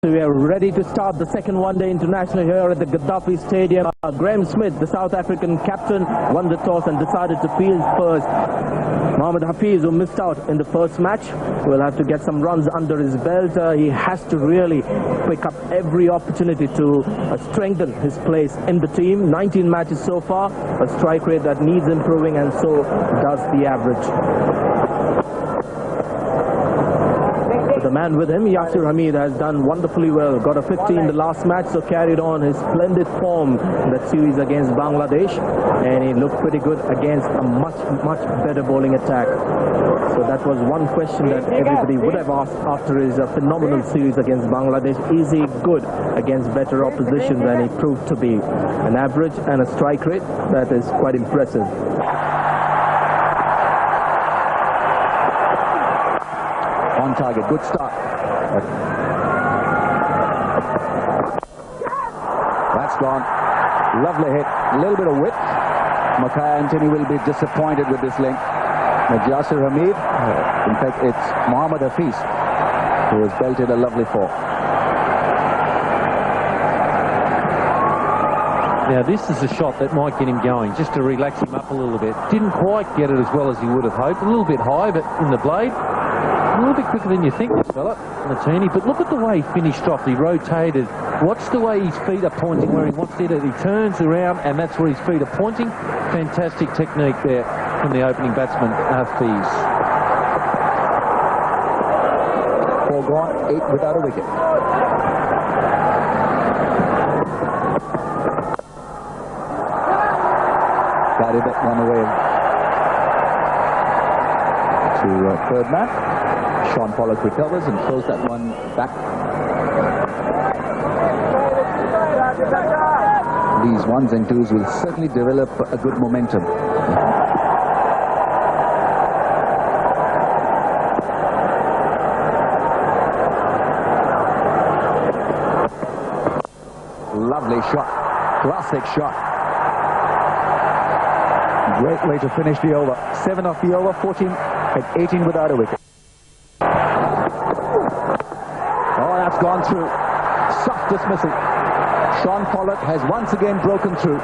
We are ready to start the second one-day international here at the Gaddafi Stadium. Graeme Smith, the South African captain, won the toss and decided to field first. Mohammad Hafeez, who missed out in the first match, will have to get some runs under his belt. He has to really pick up every opportunity to strengthen his place in the team. 19 matches so far, a strike rate that needs improving, and so does the average. The man with him, Yasir Hamid, has done wonderfully well. Got a 50 in the last match, so carried on his splendid form in that series against Bangladesh, and he looked pretty good against a much better bowling attack. So that was one question that everybody would have asked after his phenomenal series against Bangladesh. Is he good against better opposition than he proved to be? An average and a strike rate that is quite impressive. On target, good start. That's gone. Lovely hit. A little bit of width. Makhaya Antony will be disappointed with this length. But Yasir Hamid, in fact, it's Mohammad Hafeez who has belted a lovely four. Now this is a shot that might get him going, just to relax him up a little bit. Didn't quite get it as well as he would have hoped. A little bit high, but in the blade. A little bit quicker than you think, this fella, Martini. But look at the way he finished off. He rotated. Watch the way his feet are pointing where he wants to hit it. He turns around, and that's where his feet are pointing. Fantastic technique there from the opening batsman, Hafeez. 4 gone, 8 without a wicket. Carried that one away to third man. Shaun Pollock recovers and throws that one back. These ones and twos will certainly develop a good momentum. Lovely shot. Classic shot. Great way to finish the over. 7 of the over, 14 at 18 without a wicket. Oh, that's gone through. Soft dismissal. Shaun Pollock has once again broken through.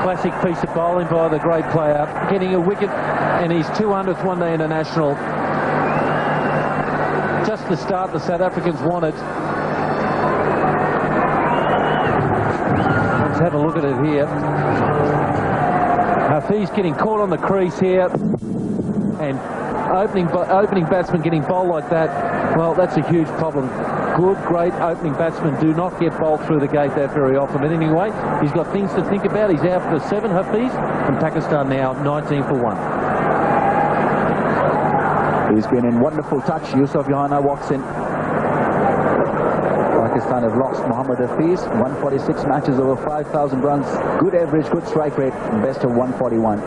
Classic piece of bowling by the great player, getting a wicket, and his 200th one-day international. Just the start the South Africans wanted. Let's have a look at it here. Hafeez getting caught on the crease here, and opening batsman getting bowled like that, well, that's a huge problem. Good, great opening batsmen do not get bowled through the gate that very often. But anyway, he's got things to think about. He's out for 7, Hafeez, and Pakistan now 19 for 1. He's been in wonderful touch. Yusuf Yohana walks in. Pakistan have lost Mohammad Hafeez. 146 matches, over 5,000 runs. Good average, good strike rate, best of 141.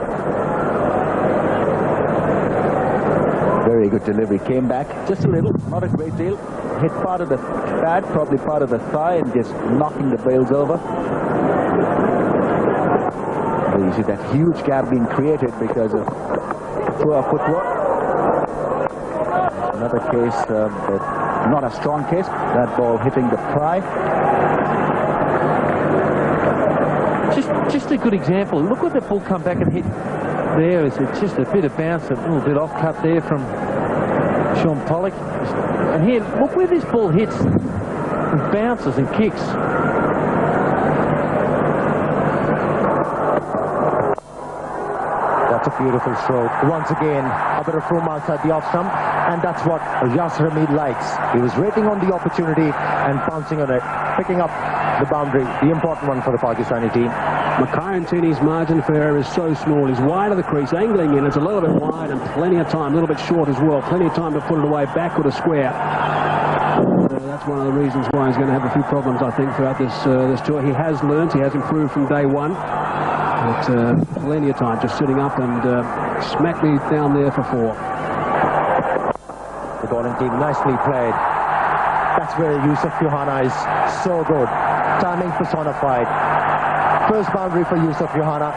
Very good delivery. Came back just a little, not a great deal. Hit part of the pad, probably part of the thigh, and just knocking the bails over. So you see that huge gap being created because of poor footwork. Another case, but not a strong case. That ball hitting the pry. Just a good example. Look at the ball come back and hit. There is just a bit of bounce, a little bit off cut there from Shaun Pollock. And here, look where this ball hits and bounces and kicks. That's a beautiful stroke. Once again, a bit of room outside the off stump, and that's what Yasir Hamid likes. He was waiting on the opportunity and bouncing on it, picking up the boundary, the important one for the Pakistani team. Makhaya Antony's margin for error is so small. He's wide of the crease, angling in. It's a little bit wide and plenty of time, a little bit short as well. Plenty of time to put it away backward a square. That's one of the reasons why he's going to have a few problems, I think, throughout this tour. He has learned, he has improved from day one. But plenty of time just sitting up and smack me down there for 4. The bowling team nicely played. That's where Yusuf Yohana is so good. Timing personified. First boundary for Yusuf Yohana,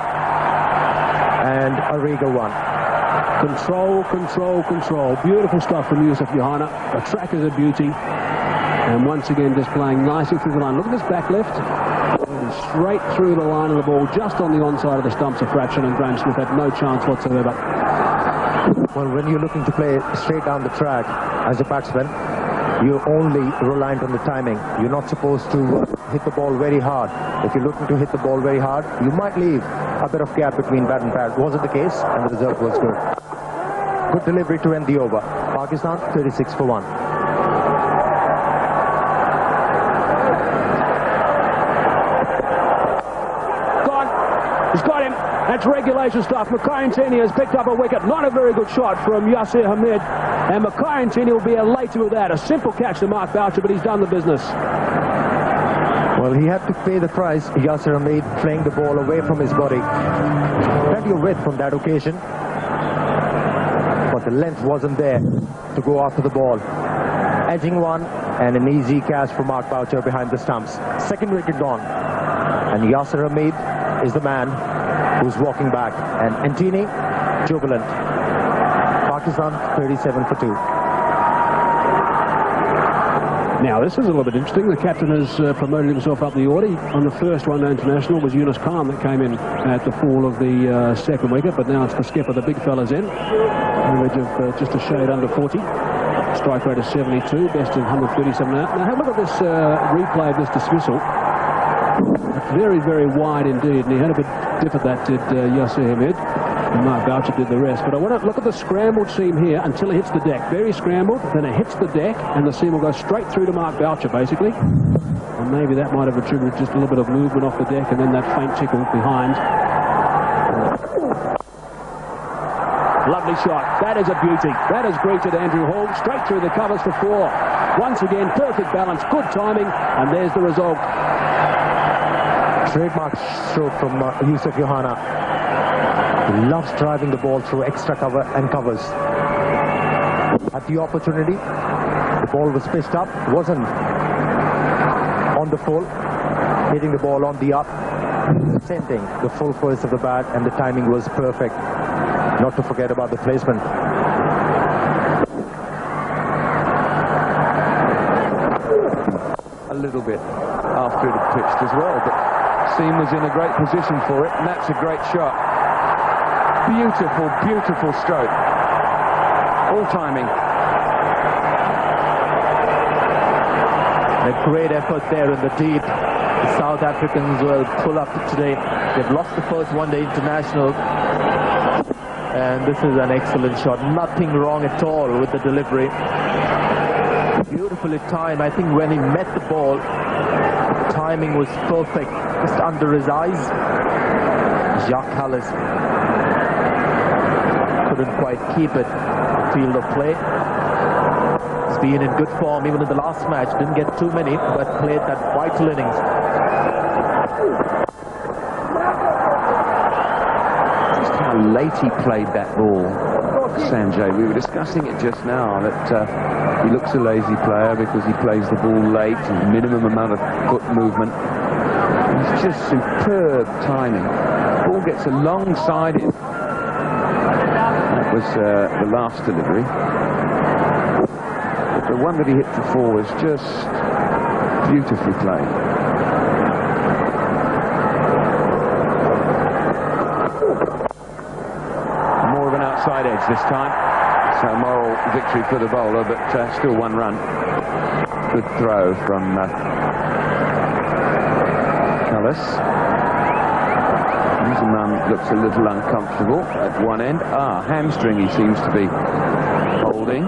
and a regal one. Control, control, control. Beautiful stuff from Yusuf Yohana. The track is a beauty. And once again, just playing nicely through the line. Look at this back left. Straight through the line of the ball, just on the onside of the stumps a fraction, and Graeme Smith had no chance whatsoever. Well, when you're looking to play straight down the track as a batsman, you're only reliant on the timing. You're not supposed to hit the ball very hard. If you're looking to hit the ball very hard, you might leave a bit of gap between bat and pad. Wasn't the case, and the result was good. Good delivery to end the over. Pakistan 36 for 1. He's got him. That's regulation stuff. Mackay Ntini has picked up a wicket. Not a very good shot from Yasir Hamid. And Mackay Ntini will be elated with that. A simple catch to Mark Boucher, but he's done the business. Well, he had to pay the price. Yasir Hamid playing the ball away from his body. Plenty of width from that occasion. But the length wasn't there to go after the ball. Edging one and an easy catch for Mark Boucher behind the stumps. Second wicket gone. And Yasir Hamid is the man who's walking back, and Ntini jubilant. Pakistan 37 for 2. Now this is a little bit interesting. The captain has promoted himself up the order. On the first one-day international was Yunus Khan that came in at the fall of the second wicket, but now it's the skipper, the big fella's in. Average of just a shade under 40. Strike rate of 72, best of 137 out. Now have a look at this replay of this dismissal. Very, very wide indeed, and he had a bit diff at that, did Yasir Hamid, and Mark Boucher did the rest. But I want to look at the scrambled seam here until it hits the deck. Very scrambled, then it hits the deck, and the seam will go straight through to Mark Boucher, basically. And maybe that might have attributed just a little bit of movement off the deck, and then that faint tickle behind. Lovely shot. That is a beauty. That has greeted Andrew Hall straight through the covers for 4. Once again, perfect balance, good timing, and there's the result. Trademark stroke from Yusuf Yohana. He loves driving the ball through extra cover and covers. At the opportunity, the ball was pitched up, wasn't on the full, hitting the ball on the up. Same thing, the full force of the bat, and the timing was perfect. Not to forget about the placement. A little bit after it had pitched as well, but seam was in a great position for it, and that's a great shot. Beautiful, beautiful stroke. All timing. A great effort there in the deep. The South Africans will pull up today. They've lost the first one-day international. And this is an excellent shot. Nothing wrong at all with the delivery. Beautifully timed. I think when he met the ball, the timing was perfect. Just under his eyes. Jacques Kallis couldn't quite keep it. Field of play. He's been in good form even in the last match. Didn't get too many, but played that vital innings. Just how late he played that ball, Sanjay. We were discussing it just now, that he looks a lazy player because he plays the ball late, and minimum amount of foot movement. It's just superb timing. The ball gets alongside him. That was the last delivery. But the one that he hit for 4 was just beautifully played. More of an outside edge this time. So moral victory for the bowler, but still 1 run. Good throw from Kallis. Newman looks a little uncomfortable at one end. Hamstring he seems to be holding.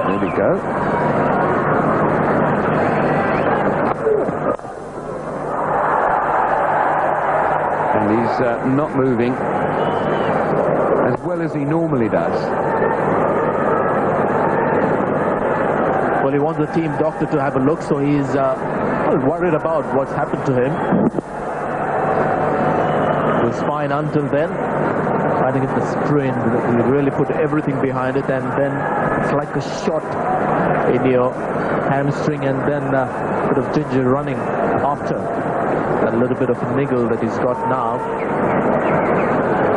There we go. And he's not moving as well as he normally does. Well, he wants the team doctor to have a look, so he's worried about what's happened to him. It was fine until then. finding it the sprint. You really put everything behind it, and then it's like a shot in your hamstring, and then a bit of ginger running after. A little bit of a niggle that he's got now.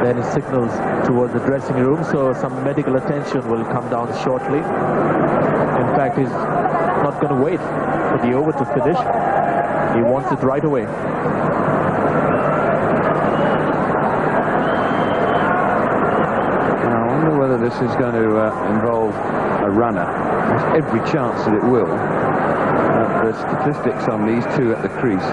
Then he signals towards the dressing room, so some medical attention will come down shortly. In fact, he's not going to wait for the over to finish. He wants it right away. I wonder whether this is going to involve a runner. There's every chance that it will. The statistics on these two at the crease,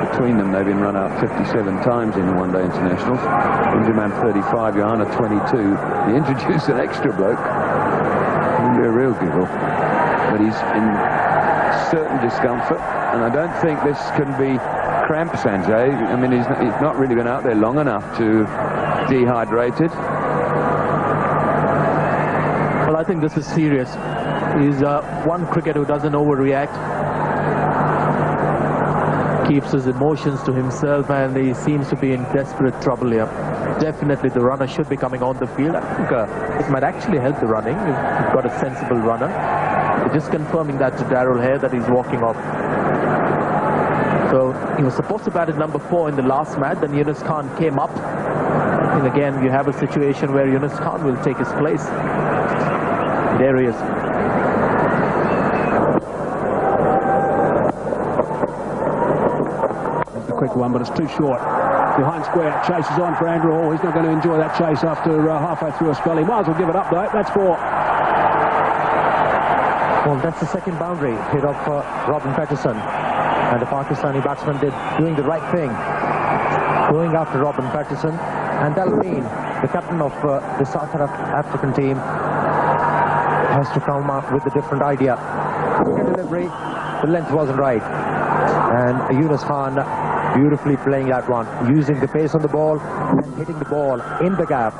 between them they've been run out 57 times in one-day internationals. Ingerman 35, Johanna 22. They introduce an extra bloke. It'll be a real giggle. But he's in certain discomfort, and I don't think this can be cramp, Sanjay. I mean, he's not really been out there long enough to dehydrated. Well, I think this is serious. He's one cricketer who doesn't overreact. Keeps his emotions to himself, and he seems to be in desperate trouble here. Definitely the runner should be coming on the field. I think it might actually help the running if you've got a sensible runner. They're just confirming that to Darrell Hare that he's walking off. So he was supposed to bat at number 4 in the last match, then Yunus Khan came up. And again, you have a situation where Yunus Khan will take his place. There he is. Quick one, but it's too short. Behind square, chase is on for Andrew Hall. He's not going to enjoy that chase after halfway through a spell. He might as well give it up, though. That's 4. Well, that's the second boundary hit off Robin Patterson. And the Pakistani batsman doing the right thing, going after Robin Patterson. And that'll mean the captain of the South African team has to come up with a different idea. Delivery, the length wasn't right. And Yunus Khan beautifully playing that one, using the pace on the ball and hitting the ball in the gap.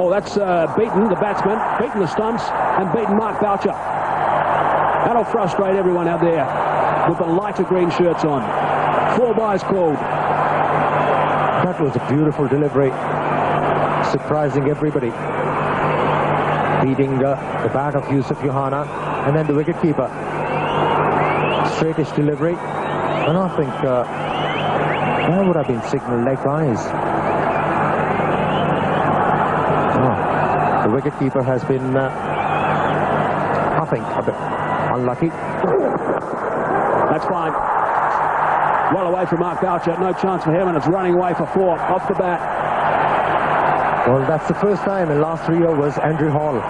Oh, that's beaten the batsman, beaten the stumps, and beaten Mark Boucher. That'll frustrate everyone out there with the lighter green shirts on. 4 byes called. That was a beautiful delivery, surprising everybody. Beating the bat of Yusuf Yohana, and then the wicketkeeper. Straightish delivery. And I think that would have been signalled leg byes. The wicketkeeper has been, I think, a bit unlucky. That's fine. Well away from Mark Boucher. No chance for him, and it's running away for 4 off the bat. Well, that's the first time in the last 3 overs Andrew Hall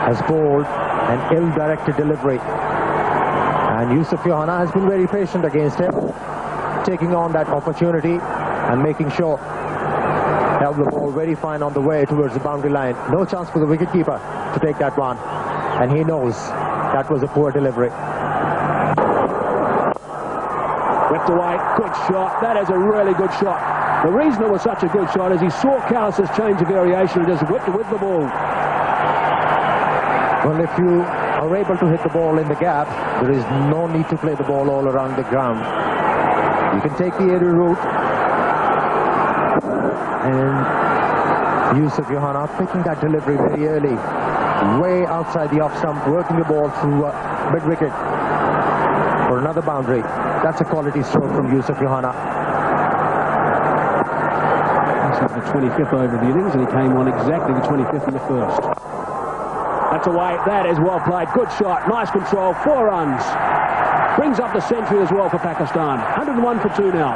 has bowled an ill-directed delivery. And Yusuf Yohana has been very patient against him, taking on that opportunity and making sure held the ball very fine on the way towards the boundary line. No chance for the wicketkeeper to take that one. And he knows that was a poor delivery. Whipped away, good shot. That is a really good shot. The reason it was such a good shot is he saw Callis's change of variation and just whipped it with the ball. Well, if you are able to hit the ball in the gap, there is no need to play the ball all around the ground. You can take the aerial route. And Yusuf Yohana picking that delivery very early, way outside the off stump, working the ball through mid-wicket for another boundary. That's a quality stroke from Yusuf Yohana. This is the 25th over of the innings, and he came on exactly the 25th in the first. That's away. That is well played. Good shot. Nice control. 4 runs. Brings up the century as well for Pakistan. 101 for 2 now.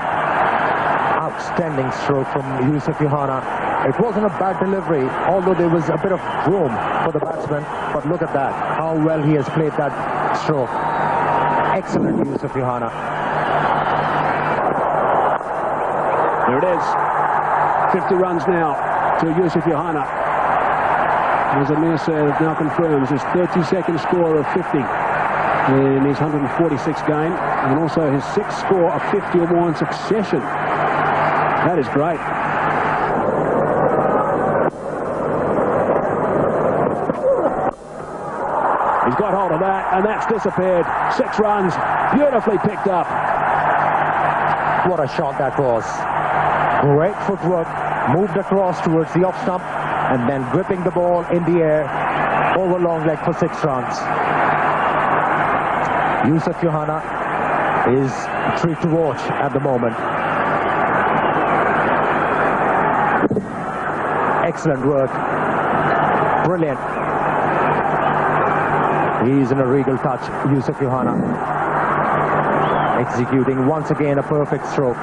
Outstanding stroke from Yusuf Yohana. It wasn't a bad delivery, although there was a bit of room for the batsman. But look at that. How well he has played that stroke. Excellent Yusuf Yohana. There it is. 50 runs now to Yusuf Yohana. As Amir said, now confirms his 32nd score of 50 in his 146th game, and also his 6th score of 50 or more in succession. That is great. He's got hold of that, and that's disappeared. 6 runs, beautifully picked up. What a shot that was. Great footwork, moved across towards the off stump and then gripping the ball in the air over long leg for 6 runs. Yusuf Yohana is a treat to watch at the moment. Excellent work. Brilliant. He's in a regal touch, Yusuf Yohana. Executing once again a perfect stroke.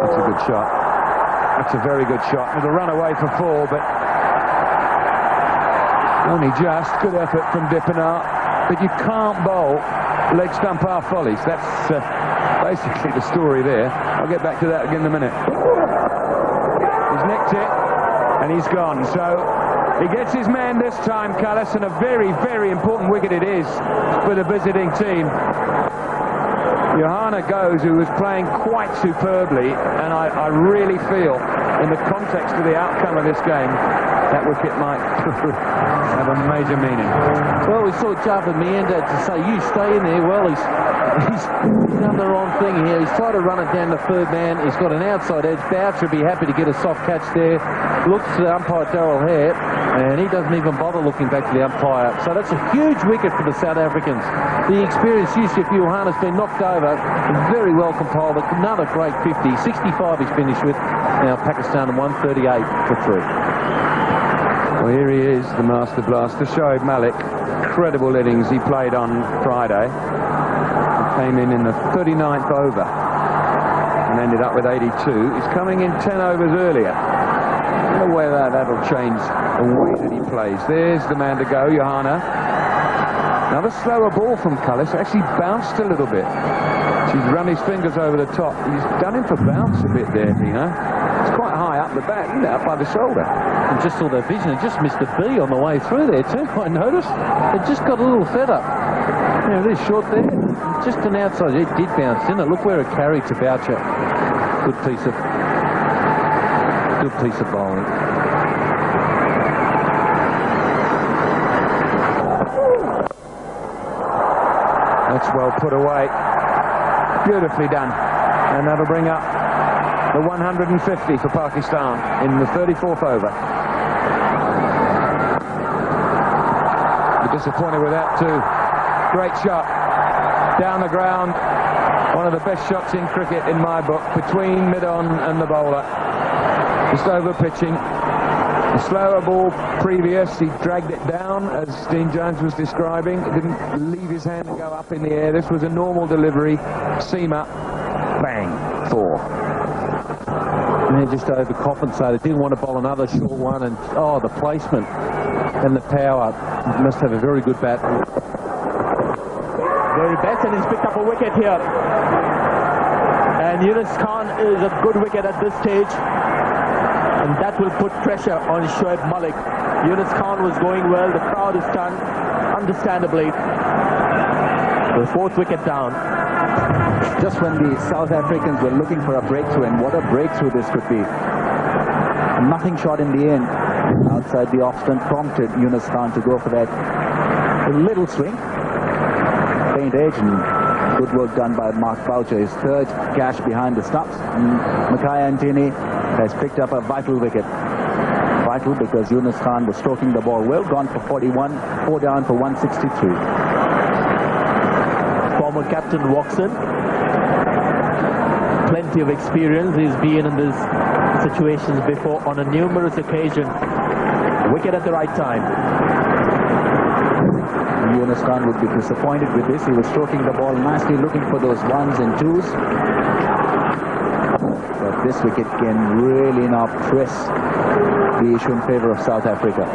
That's a good shot. That's a very good shot. It'll run away for 4, but only just. Good effort from Dippenaar. But you can't bowl leg stump half volleys. That's basically the story there. I'll get back to that again in a minute. He's nicked it, and he's gone. So he gets his man this time, Cullis, and a very, very important wicket it is for the visiting team. Yohana goes, who was playing quite superbly, and I really feel, in the context of the outcome of this game, that wicket might have a major meaning. Well, we saw Javed Mianda to say, you stay in there. Well, he's done the wrong thing here. He's tried to run it down the third man. He's got an outside edge. Boucher would be happy to get a soft catch there. Looks to the umpire, Darrell Hare, and he doesn't even bother looking back to the umpire. So that's a huge wicket for the South Africans. The experienced Yusuf Yohana's been knocked over. Very well compiled. Another great 50. 65 he's finished with. Now Pakistan 138 for 3. Well, here he is, the master blaster, Shoaib Malik. Incredible innings he played on Friday. He came in the 39th over and ended up with 82. He's coming in 10 overs earlier. I don't know whether that'll change the way that he plays. There's the man to go, Yohana. Another slower ball from Cullis. Actually bounced a little bit. She's run his fingers over the top. He's done him for bounce a bit there, Dino. It's quite high up the back, isn't it? Up by the shoulder. And just saw their vision. It just missed the B on the way through there too, I noticed. It just got a little fed up. You know, it is short there. Just an outside. It did bounce, didn't it? Look where it carried to Boucher. Good piece of bowling. That's well put away. Beautifully done. And that'll bring up the 150 for Pakistan in the 34th over. You're disappointed with that too. Great shot. Down the ground. One of the best shots in cricket in my book. Between mid-on and the bowler. Just over pitching. The slower ball previous, he dragged it down, as Dean Jones was describing. It didn't leave his hand and go up in the air. This was a normal delivery. Seam up. Bang. 4. And they just overcompensated. Didn't want to bowl another short one. And, oh, the placement and the power. He must have a very good bat. Very best, and he's picked up a wicket here. And Yunus Khan is a good wicket at this stage. And that will put pressure on Shoaib Malik. Yunus Khan was going well. The crowd is stunned, understandably. The 4th wicket down. Just when the South Africans were looking for a breakthrough, and what a breakthrough this could be. Nothing shot in the end. Outside the off stump prompted Yunus Khan to go for that little swing. Faint edge, and good work done by Mark Boucher. His 3rd catch behind the stumps. Mackay Antony has picked up a vital wicket. Vital because Yunus Khan was stroking the ball well. Gone for 41, 4 down for 163. Former captain walks in. Plenty of experience. He's been in these situations before on a numerous occasion. Wicket at the right time. Yunus Khan would be disappointed with this. He was stroking the ball nicely, looking for those 1s and 2s. But this wicket can really now press the issue in favor of South Africa.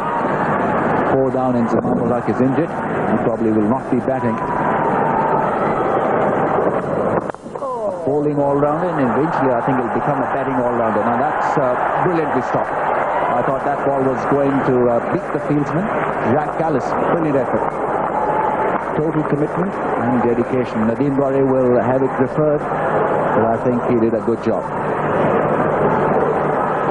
4 down, and Zaman ul Haq is injured. He probably will not be batting. Bowling all-rounder, and eventually I think he'll become a batting all-rounder. Now that's brilliantly stopped. I thought that ball was going to beat the fieldsman. Jacques Kallis, brilliant effort. Total commitment and dedication. Nadeem Gore will have it referred, but I think he did a good job.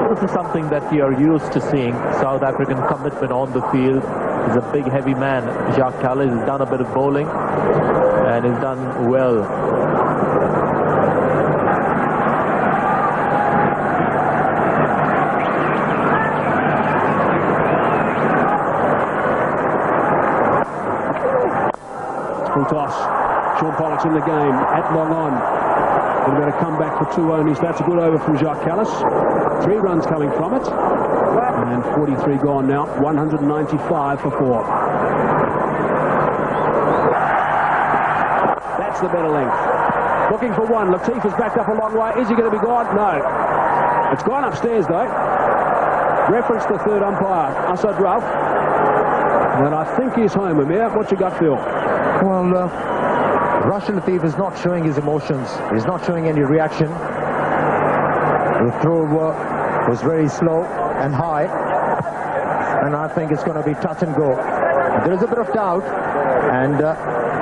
This is something that we are used to seeing. South African commitment on the field. He's a big, heavy man. Jacques Kallis has done a bit of bowling and has done well. toss. Sean Pollock's in the game at long on. Going to be able to come back for 2 only. So that's a good over from Jacques Kallis. 3 runs coming from it. And 43 gone now. 195 for 4. That's the better length. Looking for 1. Latif is backed up a long way. Is he going to be gone? No. It's gone upstairs though. Reference the third umpire, Asad Rauf. And I think he's home, Amir. What's your gut feel? Well, Rashid Latif is not showing his emotions. He's not showing any reaction. The throw was very slow and high. And I think it's going to be touch and go. There is a bit of doubt, and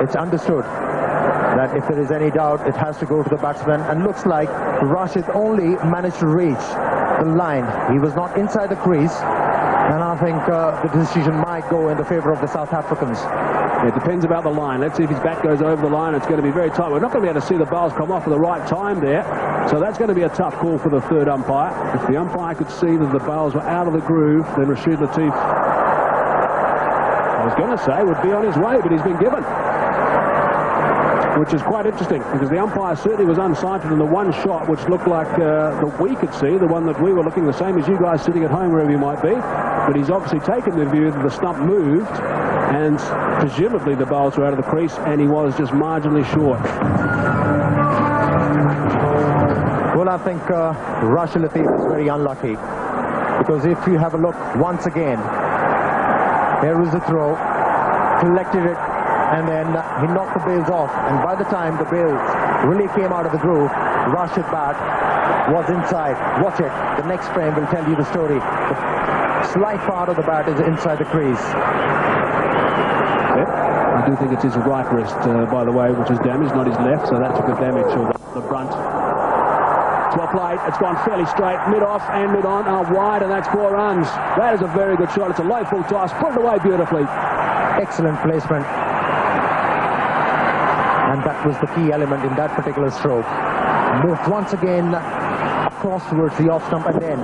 it's understood that if there is any doubt, it has to go to the batsman. And looks like Rashid only managed to reach the line. He was not inside the crease. And I think the decision might go in the favour of the South Africans. It depends about the line. Let's see if his bat goes over the line. It's going to be very tight. We're not going to be able to see the bowls come off at the right time there. So that's going to be a tough call for the third umpire. If the umpire could see that the bowls were out of the groove, then Rashid Latif, I was going to say, would be on his way, but he's been given. Which is quite interesting, because the umpire certainly was unsighted in the one shot, which looked like that we could see, the one that we were looking the same as you guys sitting at home, wherever you might be. But he's obviously taken the view that the stump moved, and presumably the bowls were out of the crease, and he was just marginally short. Well, I think Rashid Latif is very unlucky, because if you have a look once again, there was a throw, collected it, and then he knocked the bails off, and by the time the bails really came out of the groove, Rashid's bat was inside. Watch it. The next frame will tell you the story. The slight part of the bat is inside the crease. Yep. I do think it's his right wrist, by the way, which is damaged, not his left, so that took a damage to the brunt. 12 plate, it's gone fairly straight, mid-off and mid-on, wide, and that's 4 runs. That is a very good shot. It's a low full toss, put it away beautifully. Excellent placement. And that was the key element in that particular stroke. Moved once again across towards the off stump, and then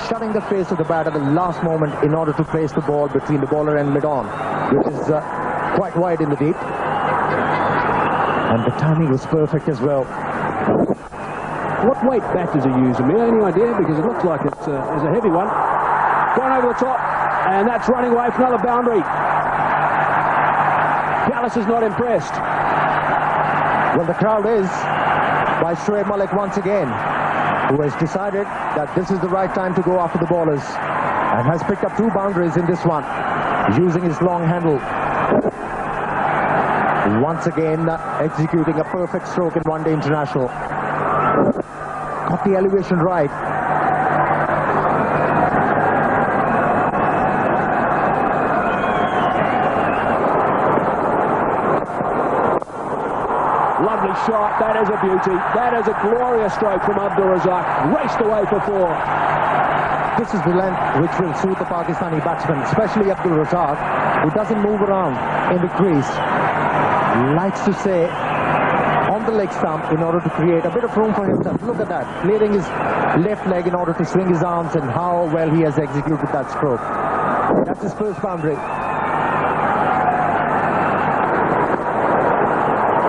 shutting the face of the bat at the last moment in order to place the ball between the bowler and mid-on, which is quite wide in the deep. And the timing was perfect as well. What weight bat does he use, Amir? Any idea? Because it looks like it's a heavy one. Gone over the top, and that's running away for another boundary. Kallis is not impressed. Well, the crowd is, by Shoaib Malik once again, who has decided that this is the right time to go after the bowlers, and has picked up 2 boundaries in this one, using his long handle. Once again, executing a perfect stroke in one-day international. Got the elevation right. Lovely shot. That is a beauty. That is a glorious stroke from Abdul Razak. Raced away for 4. This is the length which will suit the Pakistani batsman, especially Abdul Razak, who doesn't move around in the crease. Likes to stay on the leg stump in order to create a bit of room for himself. Look at that, clearing his left leg in order to swing his arms, and how well he has executed that stroke. That's his first boundary.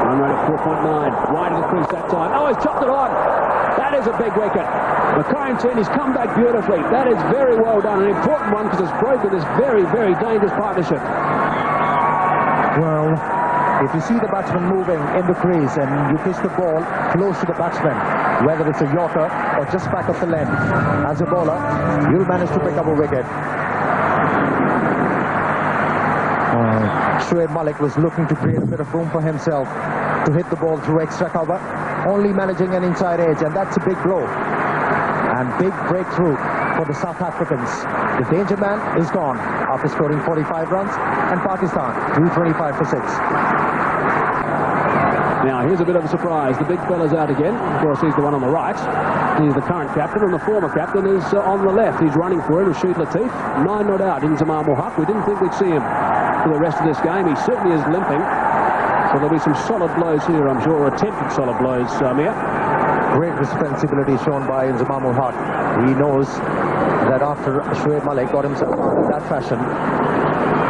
Run rate at 4.9. Wide of the crease that time. Oh, he's chopped it on. That is a big wicket. Mackay and he's come back beautifully. That is very well done. An important one, because it's broken this very, very dangerous partnership. Well, if you see the batsman moving in the crease and you pitch the ball close to the batsman, whether it's a Yorker or just back of the length, as a bowler, you'll manage to pick up a wicket. Shoaib Malik was looking to create a bit of room for himself to hit the ball through extra cover, only managing an inside edge, and that's a big blow and big breakthrough for the South Africans. The danger man is gone after scoring 45 runs, and Pakistan 225 for 6. Now, here's a bit of a surprise. The big fella's out again. Of course, he's the one on the right. He's the current captain, and the former captain is on the left. He's running for him, Rashid Latif. 9 not out, Inzamam ul Haq. We didn't think we'd see him for the rest of this game. He certainly is limping. So there'll be some solid blows here, I'm sure, or attempted solid blows, Amir. Great responsibility shown by Inzamam ul Haq. He knows that after Shoaib Malik got himself out in that fashion,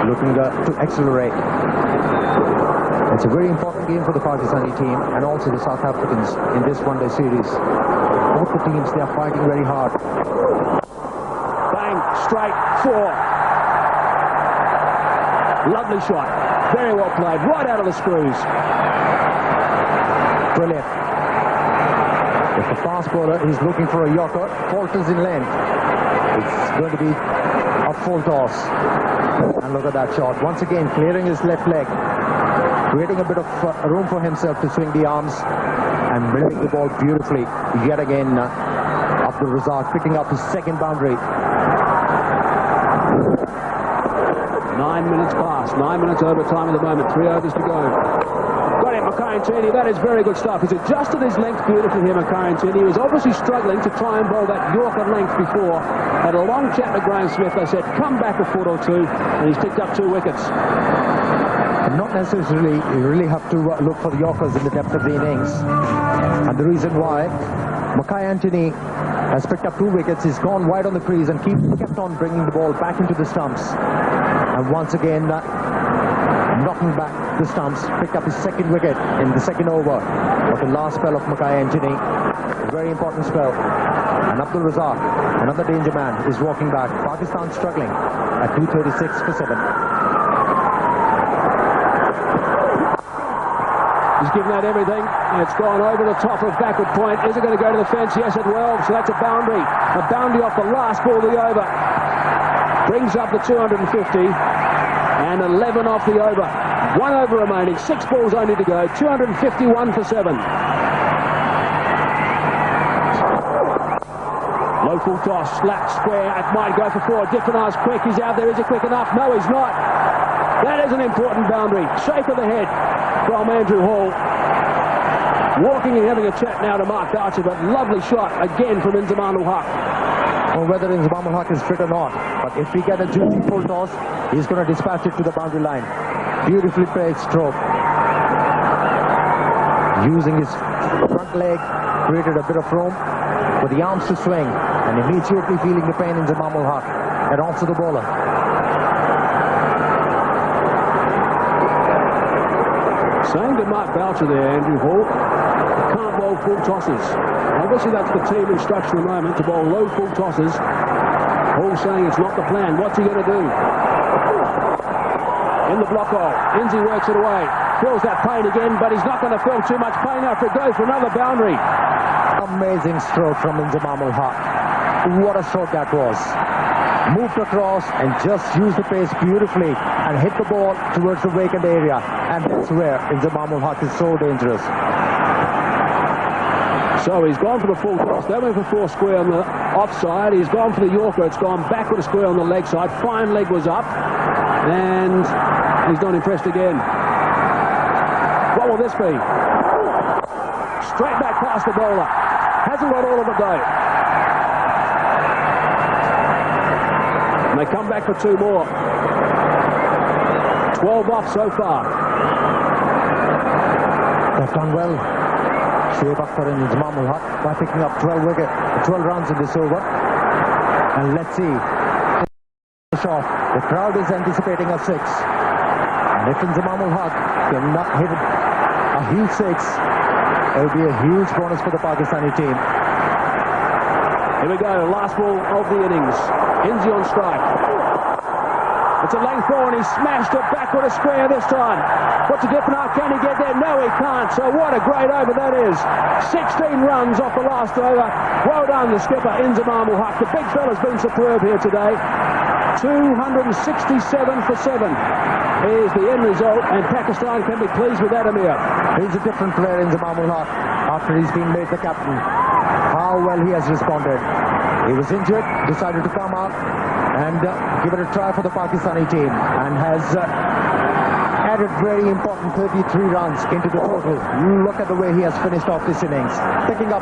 looking to accelerate. It's a very important game for the Pakistani team and also the South Africans in this one-day series. Both the teams, they are fighting very hard. Bang, straight, 4. Lovely shot. Very well played, right out of the screws. Brilliant. If the fast bowler is looking for a yorker, falters in length, it's going to be a full toss. And look at that shot. Once again, clearing his left leg, creating a bit of room for himself to swing the arms and building the ball beautifully. Yet again, Abdul Razak picking up his second boundary. 9 minutes past, 9 minutes overtime at the moment, 3 overs to go. Got it, Mackay Ntini, that is very good stuff. He's adjusted his length beautifully here, Mackay Ntini. He was obviously struggling to try and bowl that Yorker length before. Had a long chat with Graeme Smith, they said, come back a foot or two, and he's picked up 2 wickets. Not necessarily, you really have to look for the Yorkers in the depth of the innings. And the reason why, Mackay Ntini has picked up 2 wickets, he's gone wide on the crease and kept on bringing the ball back into the stumps. And once again, knocking back the stumps, picked up his second wicket in the second over of the last spell of Mackay Ntini. A very important spell. And Abdul Razak, another danger man, is walking back. Pakistan struggling at 236 for 7. He's given that everything, and it's gone over the top of backward point. Is it going to go to the fence? Yes, it will. So that's a boundary. A boundary off the last ball of the over. Brings up the 250, and 11 off the over. 1 over remaining, 6 balls only to go. 251 for 7. Low full toss, slap square. It might go for 4. Dippenaar's quick. He's out there. Is he quick enough? No, he's not. That is an important boundary. Shake of the head from Andrew Hall. Walking and having a chat now to Mark Archer, but lovely shot again from Inzamam ul Haq. Well, whether Inzamam ul Haq is fit or not, but if we get a juicy full toss, he's going to dispatch it to the boundary line. Beautifully played stroke. Using his front leg, created a bit of room for the arms to swing, and immediately feeling the pain in Inzamam ul Haq, and also the bowler. Saying to Mark Boucher there, Andrew Hall, can't bowl full tosses. Obviously that's the team instruction at the moment, to bowl low full tosses. Hall saying it's not the plan. What's he going to do? In the block hole, Inzi works it away. Feels that pain again, but he's not going to feel too much pain after it goes for another boundary. Amazing stroke from Inzamam ul Haq. What a stroke that was. Moved across and just used the pace beautifully and hit the ball towards the vacant area. And that's where Inzamam ul Haq is so dangerous. So he's gone for the full toss. They went for 4 square on the offside. He's gone for the Yorker. It's gone back with a square on the leg side. Fine leg was up. And he's not impressed again. What will this be? Straight back past the bowler. Hasn't got all of it though. And they come back for 2 more. 12 off so far. They've done well. Shoaib Akhtar and Inzamam ul Haq by picking up 12 runs in this over. And let's see. The crowd is anticipating a 6. And if Inzamam ul Haq cannot hit a huge 6, it will be a huge bonus for the Pakistani team. Here we go, last ball of the innings. Inzi on strike. It's a length ball and he smashed it back with a square this time. What's a Dippenaar? Can he get there? No, he can't. So what a great over that is. 16 runs off the last over. Well done, the skipper, Inzamam ul Haq. The big fella's been superb here today. 267 for 7 is the end result, and Pakistan can be pleased with that, Amir. He's a different player, Inzamam ul Haq, after he's been made the captain. How well he has responded. He was injured, decided to come out and give it a try for the Pakistani team, and has added very important 33 runs into the total. Look at the way he has finished off this innings, picking up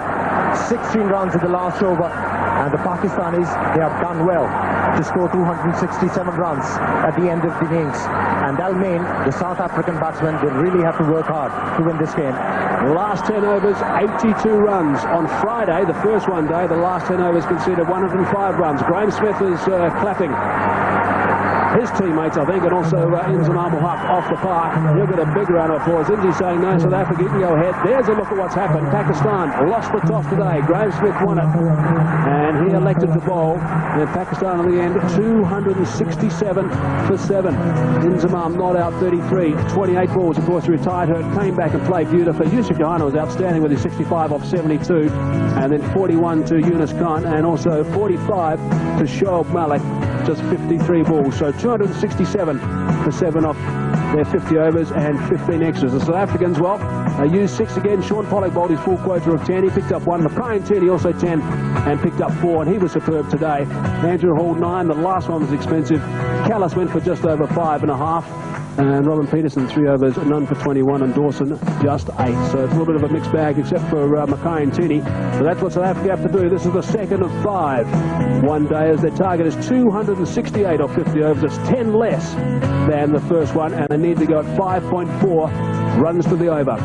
16 runs in the last over, and the Pakistanis, they have done well to score 267 runs at the end of the innings, and that'll mean the South African batsmen will really have to work hard to win this game. Last 10 overs, 82 runs. On Friday, the first one day, the last 10 overs conceded 105 runs. Graeme Smith is clapping. his teammates, I think, and also Inzamam Haq off the park. He'll get a big round of applause. Inzi saying, no, South Africa, you can go ahead. There's a look at what's happened. Pakistan lost the toss today. Graham Smith won it. And he elected to bowl. And Pakistan in the end, 267 for 7. Inzamam not out 33. 28 balls, of course, retired her. Came back and played beautifully. Yusuf Johanna was outstanding with his 65 off 72. And then 41 to Yunus Khan. And also 45 to Shoaib Malik. Just 53 balls. So 267 for 7 off their 50 overs and 15 extras. The South Africans, well, used 6 again. Sean Pollock bowled his full quota of 10. He picked up 1. Mackay Ntini also 10 and picked up 4, and he was superb today. Andrew Hall 9. The last one was expensive. Callis went for just over 5.5. And Robin Peterson 3 overs, none for 21, and Dawson just 8. So it's a little bit of a mixed bag, except for Mackay Ntini. So that's what South Africa have to do. This is the second of 5 one-dayers. Their target is 268 off 50 overs. It's 10 less than the first one, and they need to go at 5.4 runs to the over.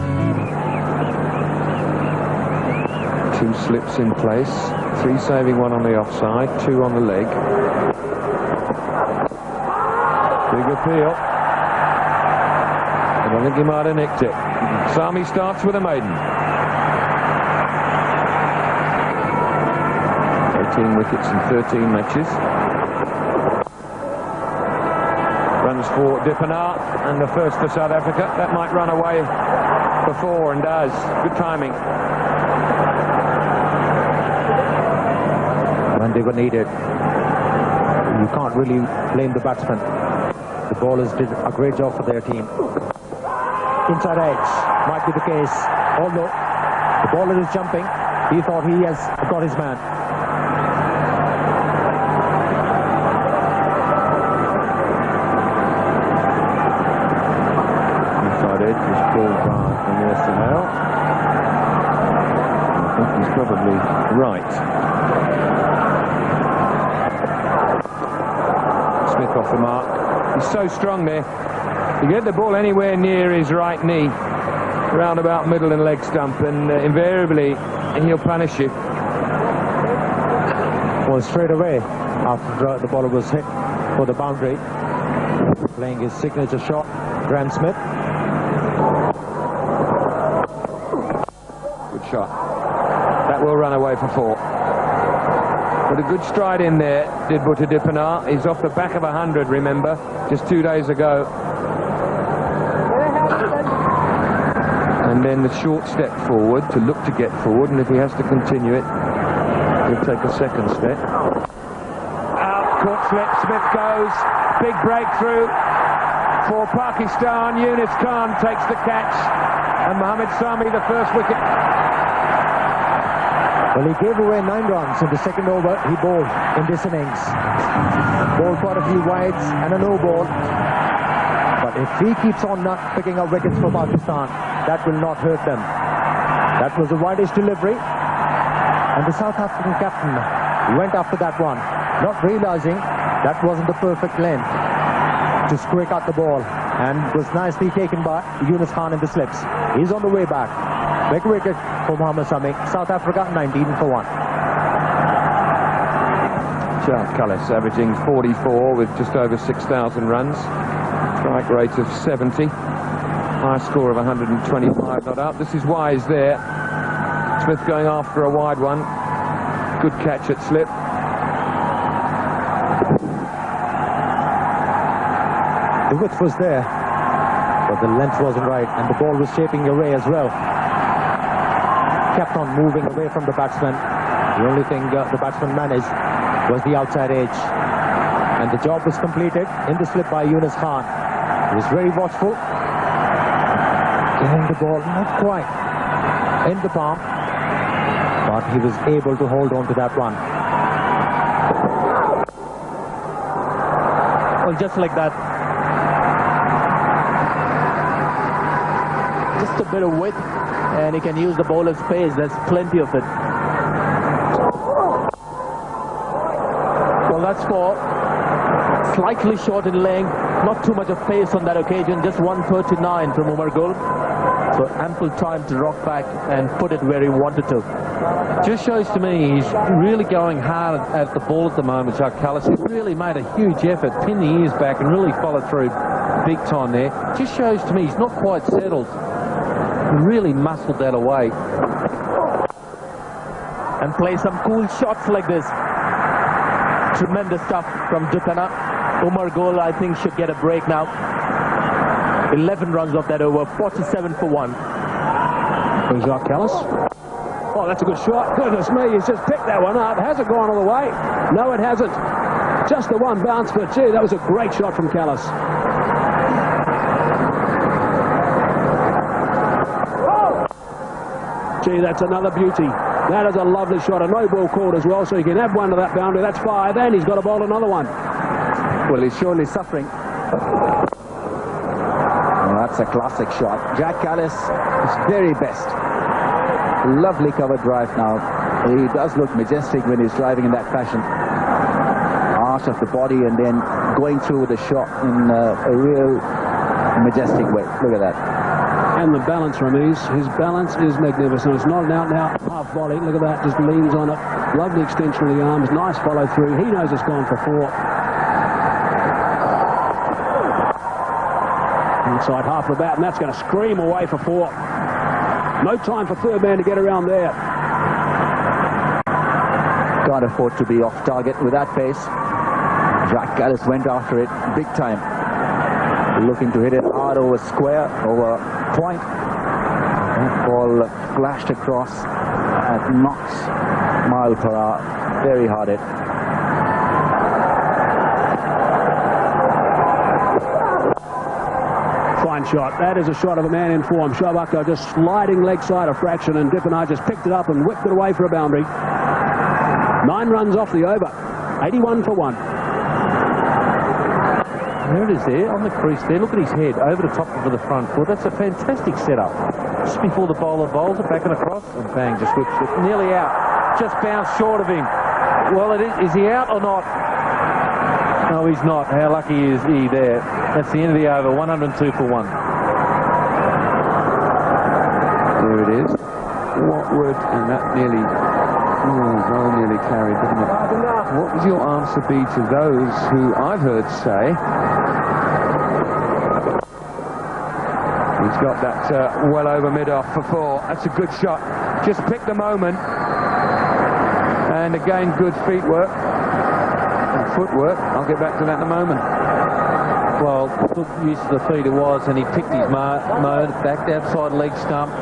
2 slips in place, 3 saving, 1 on the offside, 2 on the leg. Big appeal. I don't think he might have nicked it. Sami starts with a maiden. 18 wickets in 13 matches. Runs for Dippenaar, and the first for South Africa. That might run away before, and does. Good timing. When they were needed, you can't really blame the batsmen. The bowlers did a great job for their team. Inside edge might be the case, although the bowler is jumping. He thought he has got his man. Inside edge was called by Amir Sahel. I think he's probably right. Smith off the mark. He's so strong there. You get the ball anywhere near his right knee, round about middle and leg stump, and invariably he'll punish you. Well, straight away after the bowler was hit for the boundary, playing his signature shot, Graham Smith. Good shot. That will run away for 4. But a good stride in there, did Buta Dippenaar. He's off the back of 100, remember, just 2 days ago. And then the short step forward to look to get forward, and if he has to continue it, he'll take a second step. Out, caught slip, Smith goes, big breakthrough for Pakistan. Yunus Khan takes the catch, and Mohammad Sami the first wicket. Well, he gave away 9 runs in the second over. He bowled in this innings. Bowled quite a few wides and a no ball. But if he keeps on not picking up wickets for Pakistan, that will not hurt them. That was a widest delivery, and the South African captain went after that one, not realizing that wasn't the perfect length to square cut the ball, and was nicely taken by Yunus Khan in the slips. He's on the way back. Big wicket for Mohammad Sami. South Africa 19 for 1. Charles Cullis averaging 44 with just over 6,000 runs. Strike rate of 70. High score of 125 not out. This is wise there. Smith going after a wide one. Good catch at slip. The width was there, but the length wasn't right, and the ball was shaping away as well. Kept on moving away from the batsman. The only thing the batsman managed was the outside edge, and the job was completed in the slip by Yunus Khan. He was very watchful, getting the ball not quite in the palm, but he was able to hold on to that one. Well, just like that, just a bit of width, and he can use the bowler's pace. There's plenty of it. Well, that's 4. Slightly short in length, not too much of pace on that occasion. Just 139 from Umar Gul. So ample time to rock back and put it where he wanted to. Just shows to me he's really going hard at the ball at the moment, Jacques Kallis. He's really made a huge effort, pinned the ears back and really followed through big time there. Just shows to me he's not quite settled. He really muscled that away. And play some cool shots like this. Tremendous stuff from Dukana. Umar Gol, I think, should get a break now. 11 runs off that over, 47 for 1. There's Jacques Kallis. Oh, that's a good shot. Goodness me, he's just picked that one up. Has it gone all the way? No, it hasn't. Just the one bounce, but gee, that was a great shot from Kallis. Gee, that's another beauty. That is a lovely shot. A no ball called as well, so he can add one to that boundary. That's 5, and he's got to bowl another one. Well, he's surely suffering. Oh, that's a classic shot. Jacques Kallis is very best. Lovely cover drive now. He does look majestic when he's driving in that fashion. Arch of the body and then going through with the shot in a real majestic way. Look at that. And the balance, Ramiz. His balance is magnificent. It's not an out-and-out half volley. Look at that. Just leans on it. Lovely extension of the arms. Nice follow through. He knows it's gone for 4. Inside half the bat, and that's going to scream away for 4. No time for third man to get around there. Can't afford to be off target with that pace. Jacques Kallis went after it big time. Looking to hit it hard over square, over point. That ball flashed across at knots mile per hour. Very hard hit. Fine shot. That is a shot of a man in form. Shabaka just sliding leg side a fraction, and Dippenaar just picked it up and whipped it away for a boundary. 9 runs off the over. 81 for 1. There it is there, on the crease there. Look at his head, over the top of the front foot. That's a fantastic setup. Just before the bowler bowls it, back and across, and bang, just whips it. Nearly out. Just bounced short of him. Well, it is he out or not? No, he's not. How lucky is he there? That's the end of the over, 102 for 1. There it is. Watwood, and that nearly, rather nearly carried, didn't it? What would your answer be to those who I've heard say he's got that well over mid-off for 4? That's a good shot. Just pick the moment. And again, good feet work. And footwork. I'll get back to that in a moment. Well, good use of the feet it was, and he picked his mode, backed outside leg stump.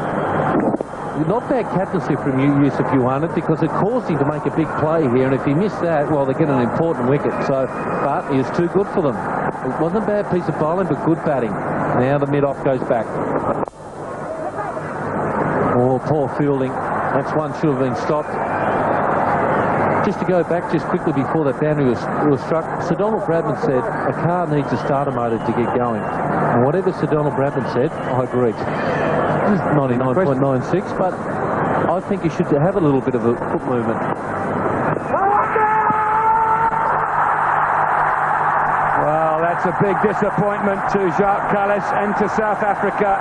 Not bad captaincy from Yusuf Yohanat, because it caused him to make a big play here, and if he missed that, well, they get an important wicket. So, but he was too good for them. It wasn't a bad piece of bowling, but good batting. Now the mid-off goes back. Oh, poor fielding. That's one should have been stopped. Just to go back just quickly before that boundary was struck, Sir Donald Bradman said a car needs a starter motor to get going. And whatever Sir Donald Bradman said, I agree. 99.96, but I think you should have a little bit of a foot movement. Well, that's a big disappointment to Jacques Kallis and to South Africa.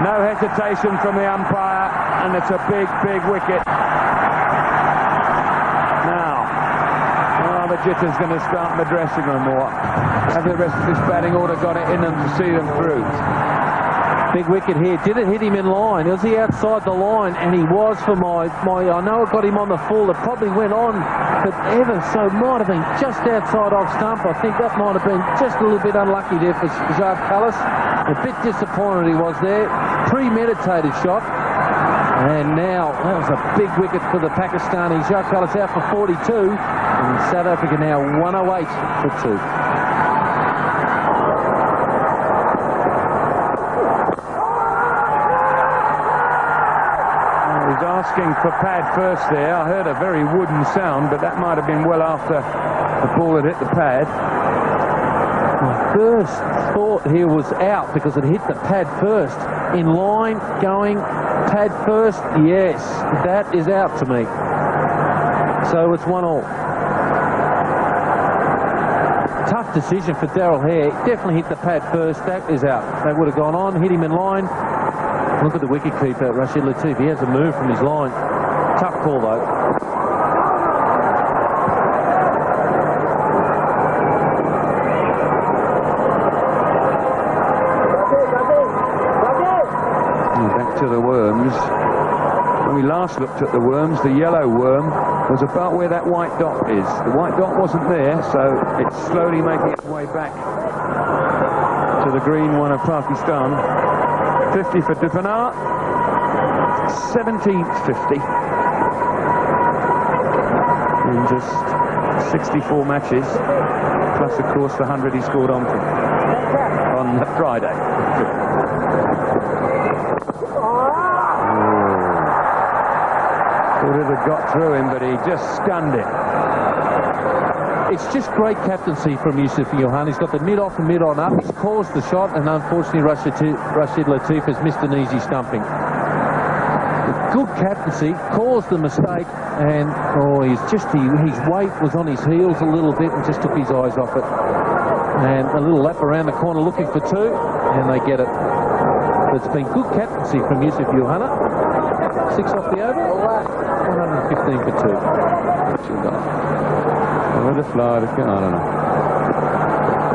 No hesitation from the umpire, and it's a big, big wicket. The jitter's going to start in the dressing room, or have the rest of this batting order got it in them to see them through? Big wicket here. Did it hit him in line? Was he outside the line? And he was for my I know it got him on the full. It probably went on, but ever so might have been just outside off stump. I think that might have been just a little bit unlucky there for Jacques Kallis. A bit disappointed he was there. Premeditated shot. And now, that was a big wicket for the Pakistani. Jacques Kallis out for 42. And South Africa now 108 for 2. He's asking for pad first there. I heard a very wooden sound, but that might have been well after the ball had hit the pad. My first thought here was out because it hit the pad first. In line, going, pad first, yes, that is out to me. So it's 1-all. Tough tough decision for Daryl Hare. Definitely hit the pad first. That is out. That would have gone on. Hit him in line. Look at the wicketkeeper, Rashid Latif. He has a move from his line. Tough call, though. Back to the worms. When we last looked at the worms, the yellow worm was about where that white dot is. The white dot wasn't there, so it's slowly making its way back to the green one of Pakistan. 50 for Dupanar, 17th 50 in just 64 matches, plus of course the 100 he scored on Friday. Thought it had got through him, but he just stunned it. It's just great captaincy from Yusuf Yohan. He's got the mid-off and mid-on up. He's caused the shot, and unfortunately Rashid Latif has missed an easy stumping. Good captaincy, caused the mistake, and his weight was on his heels a little bit and just took his eyes off it. And a little lap around the corner looking for two, and they get it. It's been good captaincy from Yusuf Yohana. 6 off the over, 115 for two. With a fly, I don't know.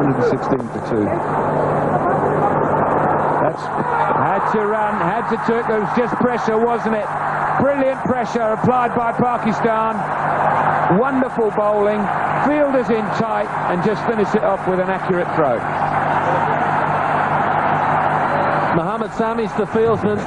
116 for two. That's had to run, had to took. There was just pressure, wasn't it? Brilliant pressure applied by Pakistan. Wonderful bowling. Fielders in tight, and just finish it off with an accurate throw. Mohammad Sami's the fieldsman.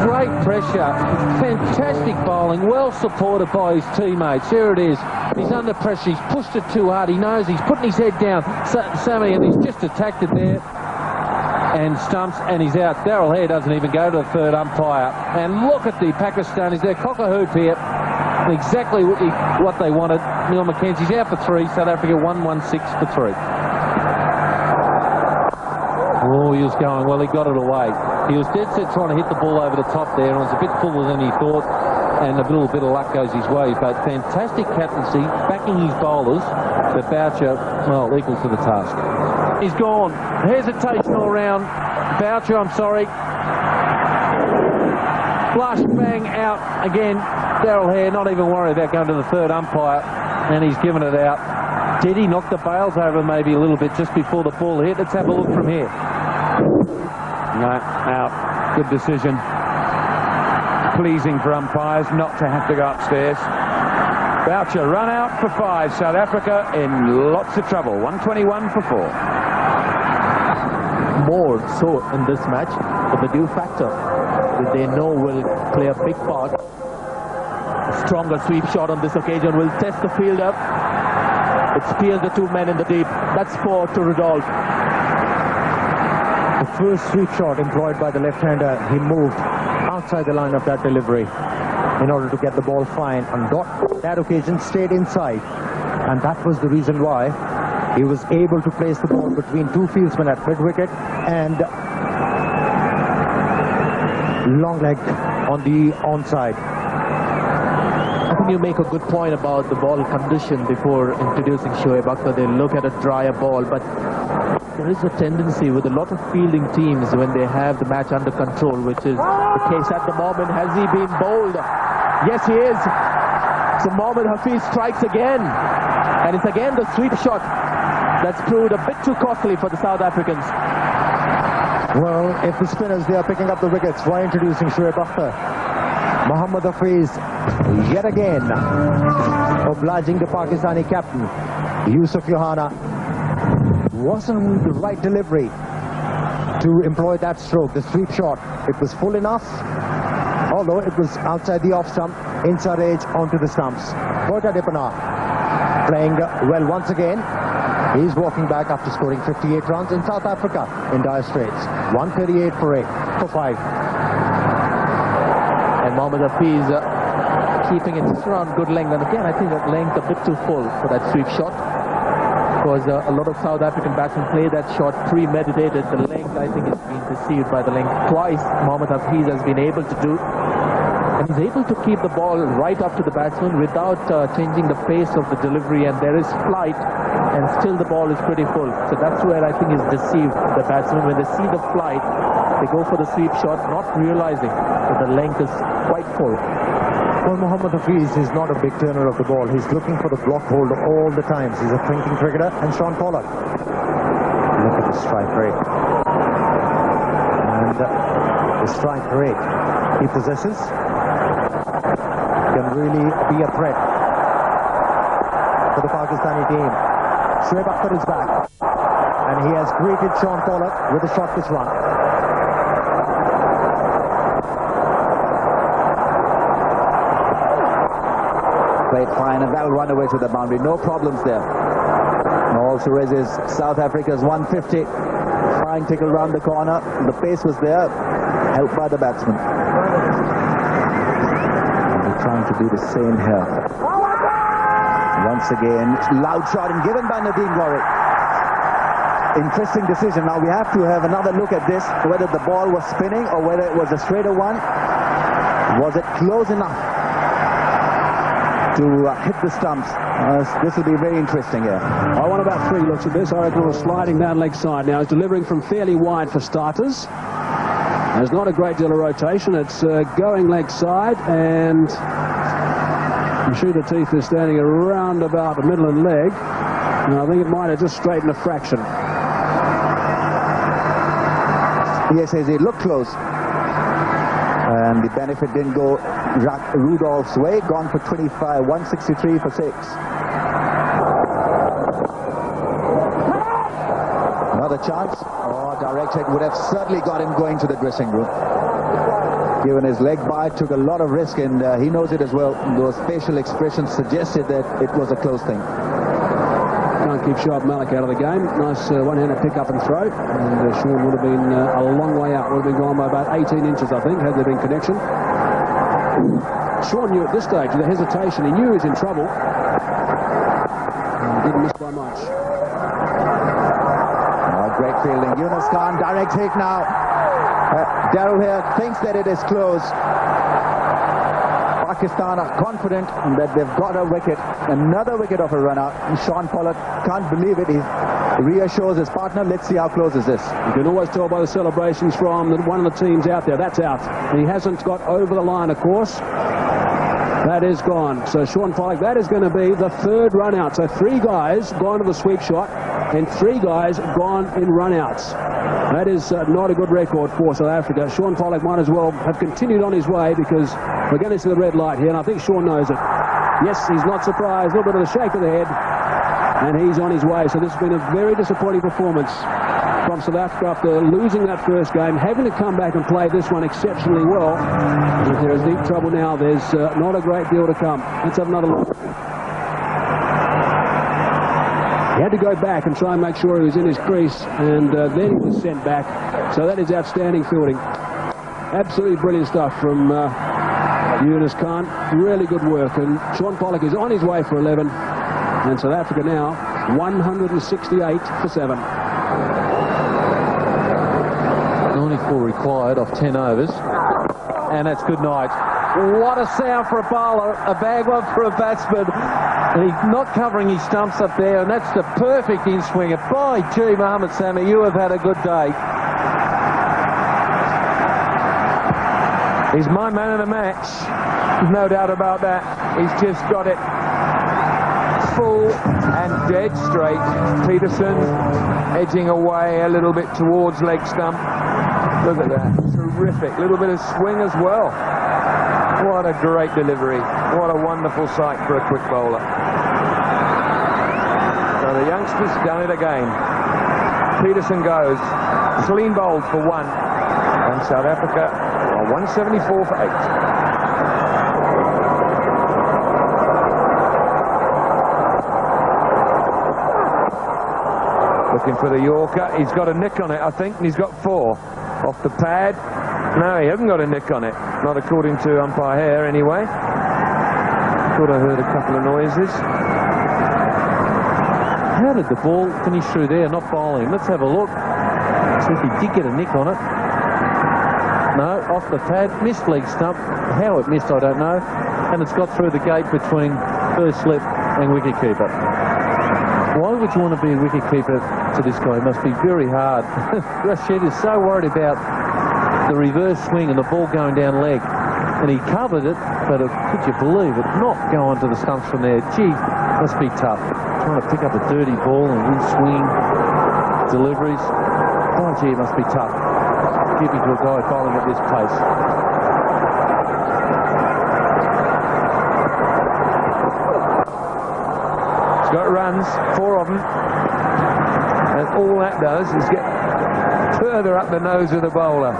Great pressure. Fantastic bowling. Well supported by his teammates. Here it is. He's under pressure. He's pushed it too hard. He knows he's putting his head down. Sami, and he's just attacked it there. And stumps, and he's out. Daryl Hare doesn't even go to the third umpire. And look at the Pakistanis. They're cock a hoop here. Exactly what they wanted. Neil Mackenzie's out for three. South Africa 116 for three. Oh, he was going well. He got it away. He was dead set trying to hit the ball over the top there, and it was a bit fuller than he thought, and a little bit of luck goes his way. But fantastic captaincy, backing his bowlers, but Boucher, well, equal to the task. He's gone. Hesitation all round. Boucher, I'm sorry. Flush, bang, out again. Daryl Hare not even worried about going to the third umpire, and he's given it out. Did he knock the bails over maybe a little bit just before the ball hit? Let's have a look from here. No, out. Good decision. Pleasing for umpires not to have to go upstairs. Boucher run out for 5. South Africa in lots of trouble. 121 for 4. More so in this match, but the due factor that they know will play a big part. A stronger sweep shot on this occasion will test the fielder. It's peeled the two men in the deep. That's 4 to Rudolph. The first sweep shot employed by the left-hander, he moved outside the line of that delivery in order to get the ball fine, and that occasion stayed inside, and that was the reason why he was able to place the ball between two fieldsmen at mid-wicket and long leg on the onside. I think you make a good point about the ball condition before introducing Shoaib Akhtar. They look at a drier ball, but there is a tendency with a lot of fielding teams when they have the match under control, which is the case at the moment. Has he been bowled? Yes, he is. So Mohammad Hafiz strikes again, and it's again the sweep shot that's proved a bit too costly for the South Africans. Well, if the spinners, they are picking up the wickets, why introducing Shoaib Akhtar? Mohammad Hafiz yet again obliging the Pakistani captain. Yusuf Yohana wasn't the right delivery to employ that stroke, the sweep shot. It was full enough, although it was outside the off stump, inside edge onto the stumps. Quetta Dipana playing well once again. He's walking back after scoring 58 runs in South Africa in dire straits. 138 for 5. And Mohammad Hafiz keeping it just around good length. And again, I think that length a bit too full for that sweep shot. Because a lot of South African batsmen play that shot premeditated. The length, I think, is being deceived by the length. Twice Mohammad Hafiz has been able to do. And he's able to keep the ball right up to the batsman without changing the pace of the delivery, and there is flight, and still the ball is pretty full. So that's where I think he's deceived the batsman. When they see the flight, they go for the sweep shot, not realizing that the length is quite full. Well, Mohammad Hafiz is not a big turner of the ball. He's looking for the block hold all the times. He's a thinking cricketer. And Shaun Pollock. Look at the strike rate. And the strike rate he possesses can really be a threat for the Pakistani team. Shoaib Akhtar is back. And he has greeted Shaun Pollock with a shot this run. Played fine, and that'll run away to the boundary. No problems there. Also raises South Africa's 150. Fine tickle round the corner. The pace was there, helped by the batsman. And they're trying to do the same here. Once again, loud shot and given by Nadeem Ghauri. Interesting decision. Now we have to have another look at this, whether the ball was spinning or whether it was a straighter one. Was it close enough to hit the stumps? This will be very interesting here. I want about 3 looks at this. I reckon it was sliding down leg side. Now, it's delivering from fairly wide for starters. There's not a great deal of rotation. It's going leg side, and Rashid Latif is standing around about the middle and leg. And I think it might have just straightened a fraction. Yes, it looked close. And the benefit didn't go Rudolph's way. Gone for 25, 163 for 6. Another chance. Oh, direct hit would have certainly got him going to the dressing room. Given his leg bite, took a lot of risk, and he knows it as well. Those facial expressions suggested that it was a close thing. Can't keep Shoaib Malik out of the game. Nice one-handed pick up and throw. And Shaun would have been a long way out. Would have been gone by about 18 inches, I think, had there been connection. Shaun knew at this stage, with the hesitation, he knew he was in trouble. And didn't miss by much. Oh, great fielding. Yunus Khan, direct hit now. Daryl here thinks that it is close. Pakistan are confident that they've got a wicket, another wicket of a runner. Shaun Pollock can't believe it. He reassures his partner. Let's see how close is this. You can always tell by the celebrations from one of the teams out there. That's out. He hasn't got over the line, of course. That is gone. So Shaun Pollock, that is going to be the 3rd run out. So 3 guys gone to the sweep shot and 3 guys gone in run outs. That is not a good record for South Africa. Shaun Pollock might as well have continued on his way, because we're going to see the red light here, and I think Shaun knows it. Yes, he's not surprised. A little bit of a shake of the head, and he's on his way. So this has been a very disappointing performance from South Africa after losing that first game, having to come back and play this one exceptionally well. If there is deep trouble now, there's not a great deal to come. Let's have another look. He had to go back and try and make sure he was in his crease, and then he was sent back. So that is outstanding fielding. Absolutely brilliant stuff from Yunus Khan. Really good work. And Shaun Pollock is on his way for 11. And South Africa now 168 for 7. 94 required off 10 overs. And that's good night. What a sound for a bowler. A bag one for a batsman. And he's not covering his stumps up there, and that's the perfect in-swinger. By gee, Mohamed Sami, you have had a good day. He's my man of the match. No doubt about that. He's just got it full and dead straight. Peterson edging away a little bit towards leg stump. Look at that. Terrific. Little bit of swing as well. What a great delivery. What a wonderful sight for a quick bowler. So the youngster's done it again. Peterson goes. Clean bowled for 1. And South Africa are 174 for 8. Looking for the Yorker. He's got a nick on it, I think, and he's got 4. Off the pad. No, he hasn't got a nick on it. Not according to umpire Hare, anyway. Thought I heard a couple of noises. How did the ball finish through there, not bowling? Let's have a look. See if he did get a nick on it. No, off the pad, missed leg stump. How it missed, I don't know. And it's got through the gate between first slip and wicketkeeper. Why would you want to be a wicketkeeper to this guy? It must be very hard. Rashid is so worried about the reverse swing and the ball going down leg. And he covered it, but could you believe it? Not go onto the stumps from there. Gee, must be tough. Trying to pick up a dirty ball and in-swing deliveries. Oh, gee, it must be tough. Keeping to a guy bowling at this pace. He's got runs, 4 of them. And all that does is get further up the nose of the bowler.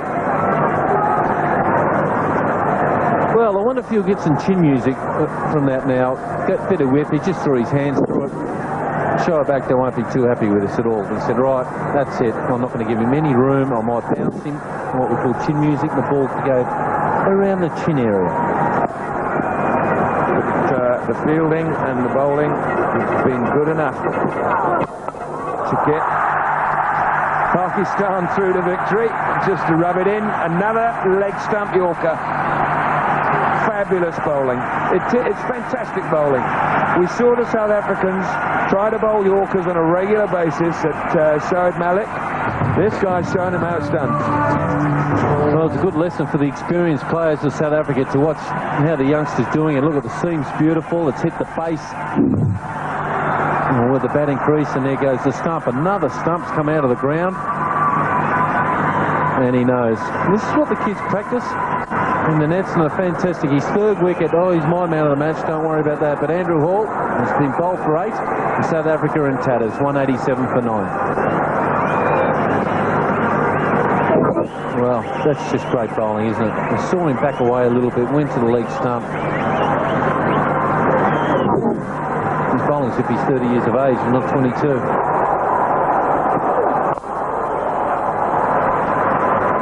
Well, I wonder if he'll get some chin music from that now. Get a bit of whip. He just threw his hands through it. Show it back, they won't be too happy with us at all. He said, right, that's it. I'm not going to give him any room. I might bounce him. What we call chin music. The ball to go around the chin area. But, the fielding and the bowling has been good enough to get Pakistan through to victory. Just to rub it in. Another leg stump Yorker. Fabulous bowling. It's fantastic bowling. We saw the South Africans try to bowl Yorkers on a regular basis at Shoaib Malik. This guy's shown him how it's done. Well, it's a good lesson for the experienced players of South Africa to watch how the youngsters doing it. Look at the seam's beautiful. It's hit the face with the batting crease, and there goes the stump. Another stump's come out of the ground, and he knows. This is what the kids practice. In the nets, and a fantastic. His third wicket. Oh, he's my man of the match. Don't worry about that. But Andrew Hall has been bowled for 8. And South Africa in tatters. 187 for 9. Well, that's just great bowling, isn't it? We saw him back away a little bit. Went to the leg stump. He's bowling as if he's 30 years of age and not 22.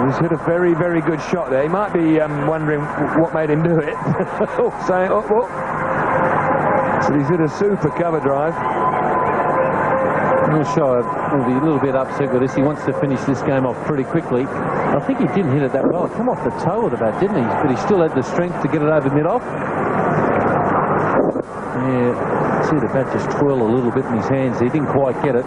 He's hit a very, very good shot there. He might be wondering what made him do it. Saying, oh. So he's hit a super cover drive. I'm sure he'll be a little bit upset with this. He wants to finish this game off pretty quickly. I think he didn't hit it that well. It came off the toe of the bat, didn't he? But he still had the strength to get it over mid-off. Yeah, see the bat just twirl a little bit in his hands. He didn't quite get it.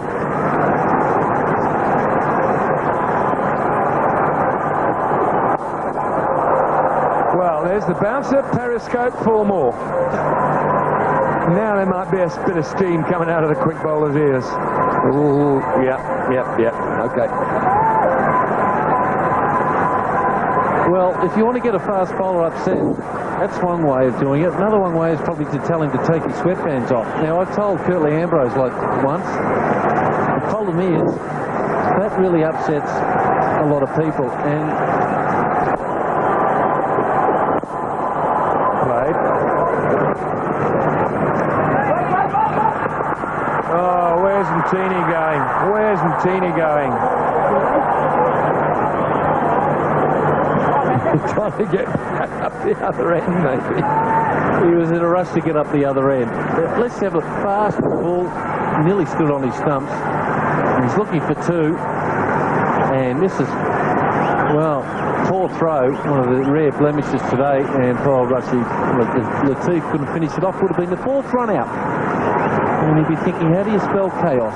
There's the bouncer, periscope, 4 more. Now there might be a bit of steam coming out of the quick bowler's ears. Ooh, yeah, okay. Well, if you want to get a fast bowler upset, that's one way of doing it. Another one way is probably to tell him to take his sweatbands off. Now, I've told Curtly Ambrose like once, the problem is, that really upsets a lot of people. And where's Mtini going? Where's Mtini going? He's trying to get up the other end, maybe. He was in a rush to get up the other end. Let's have a fast ball. Nearly stood on his stumps. He's looking for 2. And this is, well, poor throw. One of the rare blemishes today. And poor Rushy, Latif couldn't finish it off. Would have been the 4th run out. And he'd be thinking, how do you spell chaos?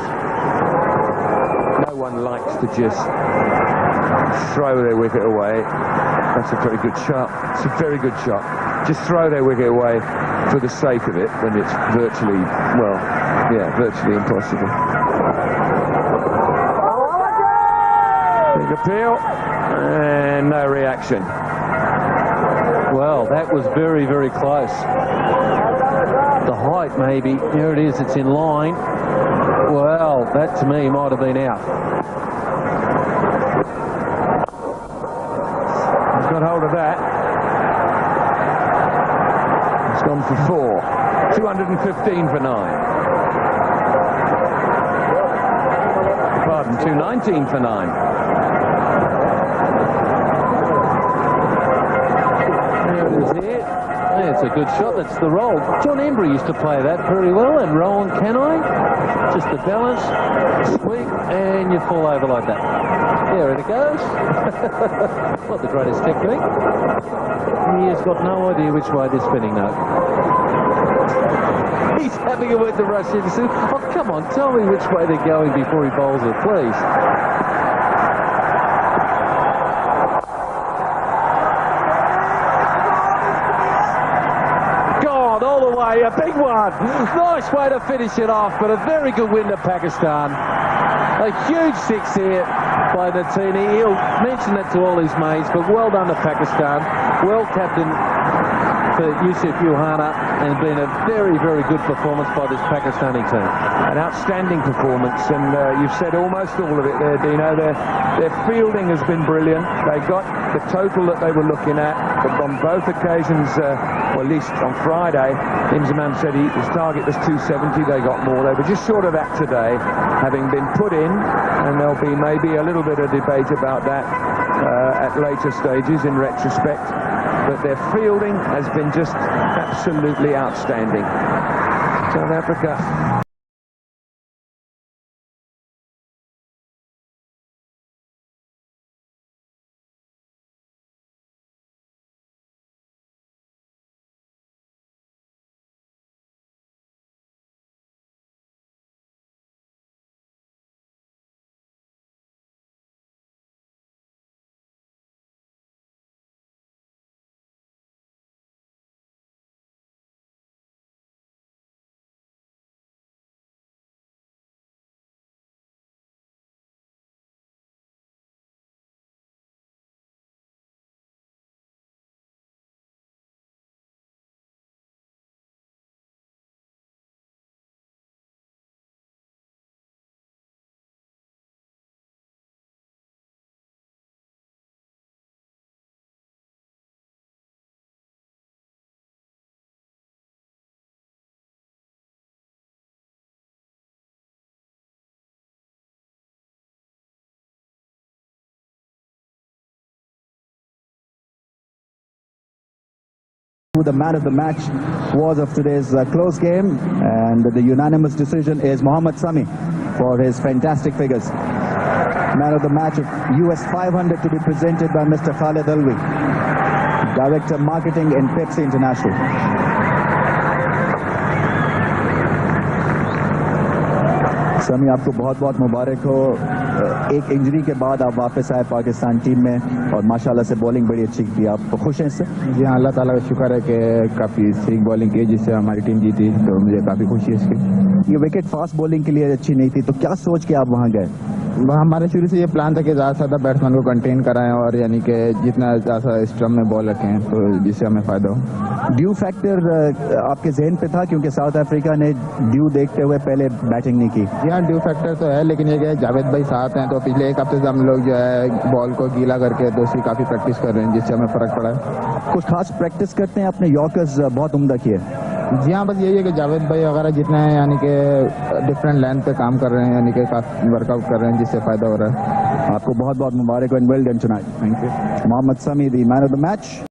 No one likes to just throw their wicket away. That's a very good shot. It's a very good shot. Just throw their wicket away for the sake of it when it's virtually, well, yeah, virtually impossible. Big appeal and no reaction. Well, that was very, very close. The height, maybe. Here it is. It's in line. Well, that to me might have been out. He's got hold of that. It's gone for 4. 215 for 9. Pardon, 219 for 9. There it is here. Yeah, it's a good shot. That's the roll. John Embry used to play that very well. And Rowan Canai, just the balance, sweep, and you fall over like that. There it goes. Not the greatest technique. He has got no idea which way they're spinning though. He's having a word to Russians. Oh, come on, tell me which way they're going before he bowls it, please. Gone all the way, a big one. Nice way to finish it off, but a very good win to Pakistan. A huge six here by Natini. He'll mention that to all his mates, but well done to Pakistan. Well captained for Yusuf Yohana, and been a very, very good performance by this Pakistani team. An outstanding performance, and you've said almost all of it there, Dino. Their fielding has been brilliant. They got the total that they were looking at, but on both occasions, or at least on Friday, Inzamam said his target was 270. They got more. They were just short of that today, having been put in, and there'll be maybe a little bit of debate about that at later stages in retrospect. But their fielding has been just absolutely outstanding. South Africa The man of the match was of today's close game, and the unanimous decision is Mohammad Sami for his fantastic figures. Man of the match of US 500 to be presented by Mr. Khalid Alwi, Director Marketing in Pepsi International. समी आपको बहुत बहुत मुबारक हो। एक injury के बाद आप वापस आए पाकिस्तान टीम में और माशाल्लाह से बॉलिंग बड़ी अच्छी की। आप खुश हैं इससे? जी हाँ, अल्लाह ताला का शुक्र है कि काफ़ी सही बॉलिंग की जिससे हमारी टीम जीती, तो मुझे काफ़ी खुशी है इसकी। ये विकेट फास्ट बॉलिंग के लिए अच्छी नहीं थी, तो क्या सोच के आप वहाँ गए? हमारे शुरू से ये प्लान था कि ज़्यादा से ज़्यादा बैट्समैन को कंटेन कराएं और यानी कि जितना ज़्यादा स्ट्रम में बॉल रखें तो जिससे हमें फ़ायदा हो। ड्यू फैक्टर आपके जहन पे था क्योंकि साउथ अफ्रीका ने ड्यू देखते हुए पहले बैटिंग नहीं की? जी हाँ, ड्यू फैक्टर तो है, लेकिन ये कि जावेद भाई साथ हैं, तो पिछले एक हफ्ते से हम लोग जो है बॉल को गीला करके दूसरी काफ़ी प्रैक्टिस कर रहे हैं जिससे हमें फ़र्क पड़ा है। कुछ खास प्रैक्टिस करते हैं? अपने यॉर्कर्स बहुत उम्दा किए। जी हाँ, बस यही है कि जावेद भाई वगैरह जितने हैं यानी कि डिफरेंट लेंथ पे काम कर रहे हैं, यानी कि काफ़ी वर्कआउट कर रहे हैं जिससे फ़ायदा हो रहा है। आपको बहुत बहुत मुबारक and well done tonight. Thank you. Mohammed Shami the man of the match.